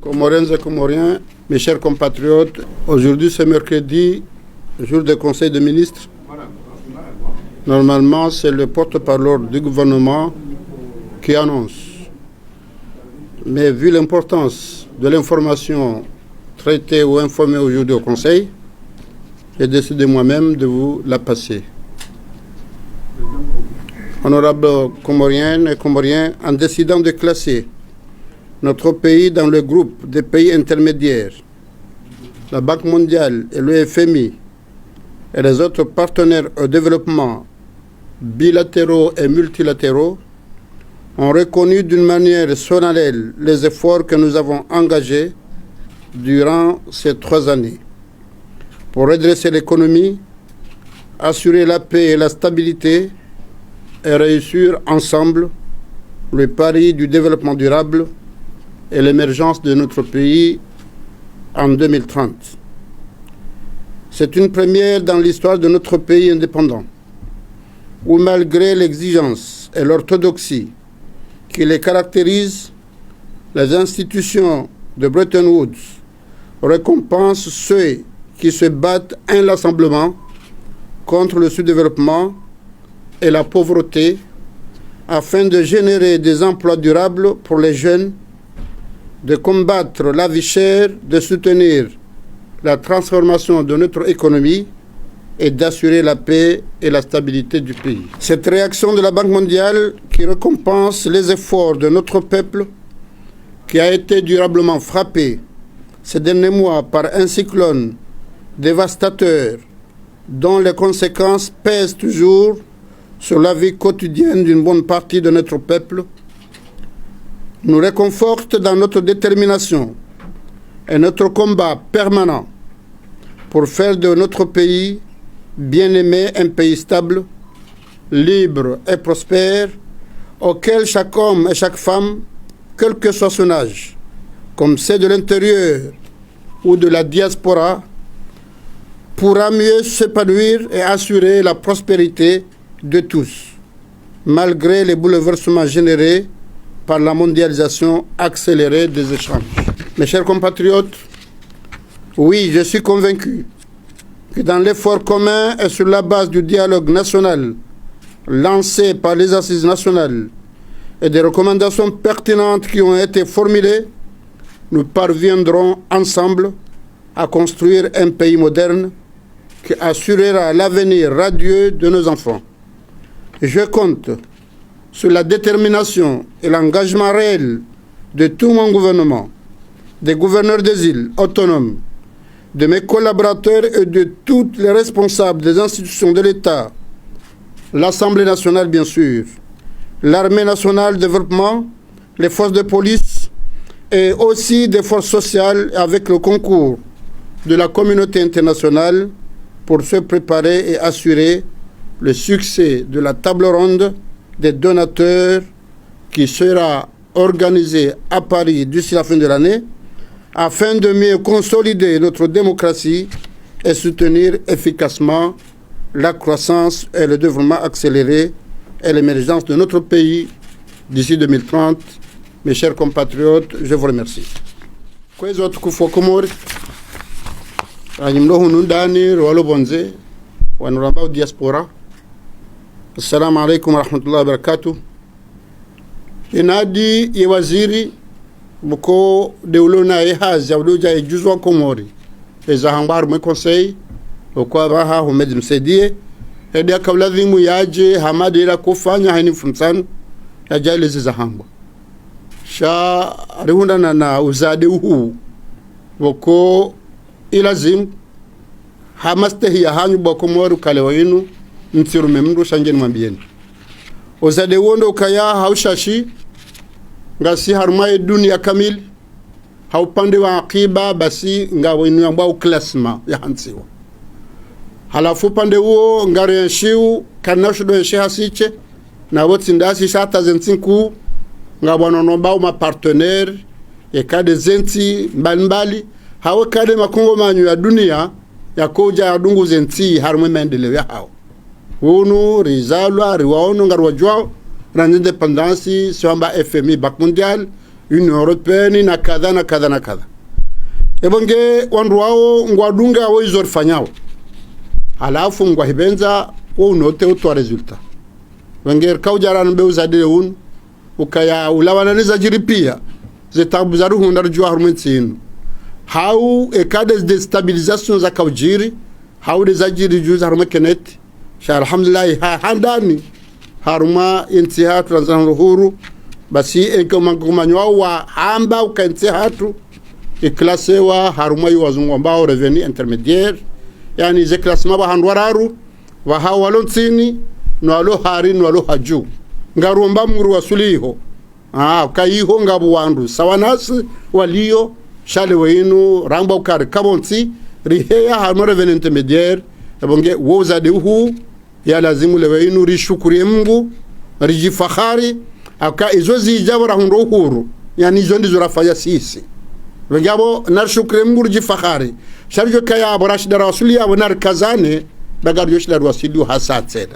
Comoriennes et Comoriens, mes chers compatriotes, aujourd'hui c'est mercredi, jour du Conseil des ministres. Normalement, c'est le porte-parole du gouvernement qui annonce. Mais vu l'importance de l'information traitée ou informée aujourd'hui au Conseil, j'ai décidé moi-même de vous la passer. Honorables Comoriennes et Comoriens, en décidant de classer notre pays dans le groupe des pays intermédiaires, la Banque mondiale et le FMI et les autres partenaires au développement bilatéraux et multilatéraux ont reconnu d'une manière solennelle les efforts que nous avons engagés durant ces 3 années pour redresser l'économie, assurer la paix et la stabilité et réussir ensemble le pari du développement durable et l'émergence de notre pays en 2030. C'est une première dans l'histoire de notre pays indépendant, où malgré l'exigence et l'orthodoxie qui les caractérisent, les institutions de Bretton Woods récompensent ceux qui se battent inlassablement contre le sous-développement et la pauvreté afin de générer des emplois durables pour les jeunes, de combattre la vie chère, de soutenir la transformation de notre économie et d'assurer la paix et la stabilité du pays. Cette réaction de la Banque mondiale qui récompense les efforts de notre peuple qui a été durablement frappé ces derniers mois par un cyclone dévastateur dont les conséquences pèsent toujours sur la vie quotidienne d'une bonne partie de notre peuple, nous réconforte dans notre détermination et notre combat permanent pour faire de notre pays bien-aimé un pays stable, libre et prospère, auquel chaque homme et chaque femme, quel que soit son âge, comme c'est de l'intérieur ou de la diaspora, pourra mieux s'épanouir et assurer la prospérité de tous, malgré les bouleversements générés par la mondialisation accélérée des échanges. Mes chers compatriotes, oui, je suis convaincu que dans l'effort commun et sur la base du dialogue national lancé par les assises nationales et des recommandations pertinentes qui ont été formulées, nous parviendrons ensemble à construire un pays moderne qui assurera l'avenir radieux de nos enfants. Je compte sur la détermination et l'engagement réel de tout mon gouvernement, des gouverneurs des îles autonomes, de mes collaborateurs et de tous les responsables des institutions de l'État, l'Assemblée nationale bien sûr, l'Armée nationale de développement, les forces de police et aussi des forces sociales avec le concours de la communauté internationale pour se préparer et assurer le succès de la table ronde des donateurs qui sera organisée à Paris d'ici la fin de l'année afin de mieux consolider notre démocratie et soutenir efficacement la croissance et le développement accéléré et l'émergence de notre pays d'ici 2030. Mes chers compatriotes, je vous remercie. Diaspora. Assalamu alaikum warahmatullahi wabarakatuh. Inadi ya waziri buko deulona ya hazi awdoja ya juzwa Komori eza hambaru mwe conseil okwa baha humedi msaidie hedi akawladhimu yaje hamadi ila kufanya haini fumsanu ya jailezi za hamba sha rihunda na uzade uhu buko ilazim hamastehi ya hanyu bako Komori kalewa inu mtiru memndu shanjeni mwambieni uzade wondo ukaya haushashi ngasi harumaye dunia kamili haupande wa akiba basi ngawo inu yambao klasma ya hansiwa halafu pande uo ngari yanshiu kanashudo yanshe hasiche na woti ndasi shata zentinku ngawo nonombao mapartener ya kade zenti mbalimbali hawe kade makongo manyu ya dunia ya koja ya dungu zenti harume maendeleo ya hao unu rizalwa riwaono ngarwa jwao na independance swamba FMI Banque mondiale Union Européenne na kadha na kadha na kadha. Ebonge wandu wao ngwadunga wao izor fanyao. Alafu ngwahibenza wao note utwa resulta. Wenger kaujara nbe uzadile un ukaya ulawananiza jiripia zetabu za ruhu ndarjua harumensinu. Hau ekades de stabilisation za kaujiri hau de zajiri juza harume keneti. Sha alhamdulillah handani haruma intiha tranzan huru basi enkomanywa wa hamba ukantihatu iklase wa haruma yuwazungu ambao revenu intermédiaire yani ze klasma ba handwararu wa hawalontini no alo hari no alo haju ngarumba muru wasuliho kaiho ngabu wandu sawanasi walio shale weinu ramba ukari kabonti riheya haruma revenu intermédiaire ebonge woza de hu ya lazimu leweinu rishukurie Mungu rijifakhari aka izo zijabora hundo huru yani izo ndizo rafanya sisi wengabo narshukurie Mungu rijifakhari sharjo kaya borashi rasuli abo nar kazane daga yoshi la rasuli hasat seda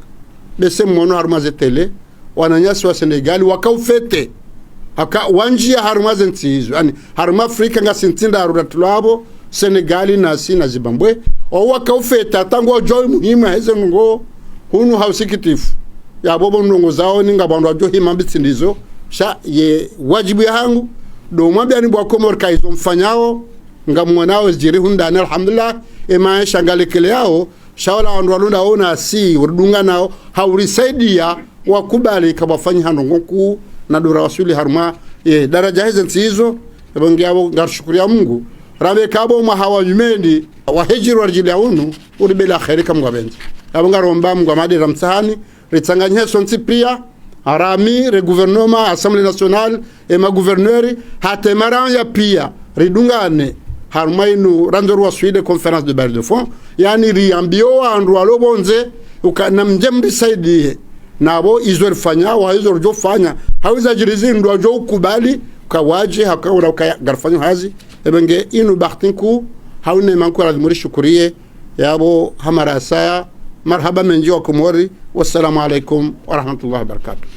bese mono harmaze tele wananyasi wa Senegal wakaufete aka wanjia harmaze ntizo yani harma Afrika ngasintinda arudatulabo Senegal na sina Zimbabwe o wakaufeta tango joy muhimu heze ngo hunu hausikitifu ya bobo ndongo zao ninga bandu ajo himambitsindizo sha ye wajibu yangu do mwambia ni bwakomor kaizo mfanyao nga mwanao jiri hunda na alhamdulillah ema shangalekele yao shawala wandu walunda ona si urudunga nao haurisaidia wakubali kabafanya hanongoku na dura wasuli harma daraja hizo ebongiabo ngarshukuria Mungu rabe kabo mahawa yumendi wahejiru warjili yaunu uribela khairi kamgwabenzi abanga romba mgwamadi ramsahani ritanganye sonti pia arami re gouvernement assemblée nationale et ma gouverneur hatemaran ya pia ridungane harmainu randoro wa Swede conférence de bail de fonds yani riambio andu alobonze ukana mjembi saidie nabo izor fanya wa izor jo fanya hawiza jirizi ndo jo kubali kawaje hakaura garfanyo hazi ebenge inu bahtinku haune manku lazimuri shukurie yabo hamara saya marhaba menji wa kumori wassalamu alaikum wa rahmatullahi wa barakatuh.